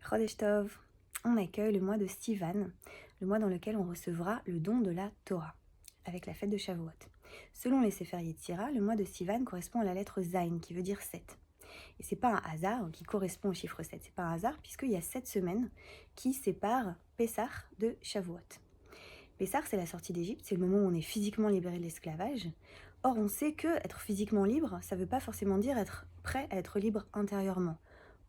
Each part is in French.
Chodesh Tov, on accueille le mois de Sivan, le mois dans lequel on recevra le don de la Torah, avec la fête de Shavuot. Selon les Sefer Yetzira, le mois de Sivan correspond à la lettre Zayin, qui veut dire 7. Et c'est pas un hasard qui correspond au chiffre 7, c'est pas un hasard puisqu'il y a 7 semaines qui séparent Pessah de Shavuot. Pessah, c'est la sortie d'Égypte, c'est le moment où on est physiquement libéré de l'esclavage. Or, on sait que être physiquement libre, ça ne veut pas forcément dire être prêt à être libre intérieurement.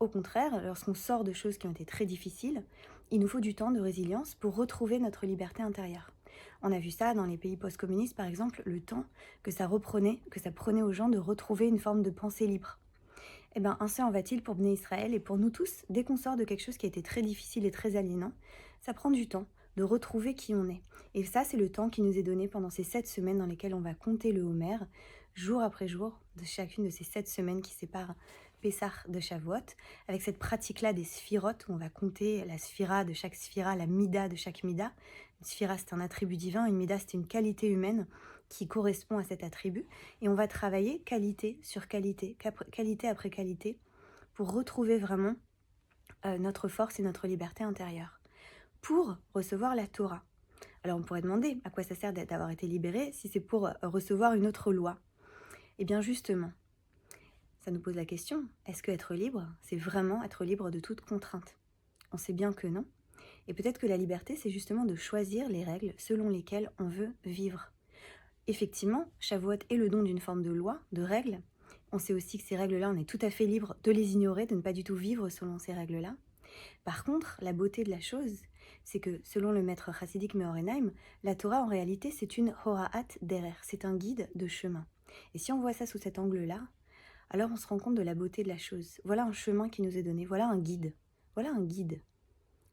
Au contraire, lorsqu'on sort de choses qui ont été très difficiles, il nous faut du temps de résilience pour retrouver notre liberté intérieure. On a vu ça dans les pays post-communistes, par exemple, le temps que ça prenait aux gens de retrouver une forme de pensée libre. Eh bien, ainsi en va-t-il pour Bnei Israël et pour nous tous, dès qu'on sort de quelque chose qui a été très difficile et très aliénant, ça prend du temps de retrouver qui on est. Et ça, c'est le temps qui nous est donné pendant ces 7 semaines dans lesquelles on va compter le Homer, jour après jour, de chacune de ces 7 semaines qui séparent Pessah de Shavuot, avec cette pratique-là des sphirotes, où on va compter la sphira de chaque sphira, la mida de chaque mida. Une sphira, c'est un attribut divin, une mida, c'est une qualité humaine qui correspond à cet attribut. Et on va travailler qualité sur qualité, qualité après qualité, pour retrouver vraiment notre force et notre liberté intérieure. Pour recevoir la Torah. Alors on pourrait demander à quoi ça sert d'avoir été libéré si c'est pour recevoir une autre loi. Eh bien justement, ça nous pose la question, est-ce que être libre, c'est vraiment être libre de toute contrainte? On sait bien que non. Et peut-être que la liberté, c'est justement de choisir les règles selon lesquelles on veut vivre. Effectivement, Shavuot est le don d'une forme de loi, de règles. On sait aussi que ces règles-là, on est tout à fait libre de les ignorer, de ne pas du tout vivre selon ces règles-là. Par contre, la beauté de la chose, c'est que selon le maître chassidique Meor Einaim, la Torah en réalité c'est une Hora'at Derer, c'est un guide de chemin. Et si on voit ça sous cet angle-là, alors on se rend compte de la beauté de la chose. Voilà un chemin qui nous est donné, voilà un guide. Voilà un guide.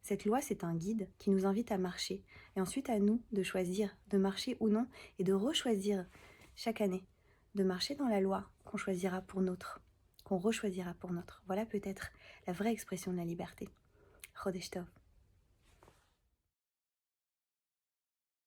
Cette loi, c'est un guide qui nous invite à marcher. Et ensuite à nous de choisir de marcher ou non et de rechoisir chaque année, de marcher dans la loi qu'on choisira pour nôtre, qu'on rechoisira pour nôtre. Voilà peut-être la vraie expression de la liberté. Chodesh Tov.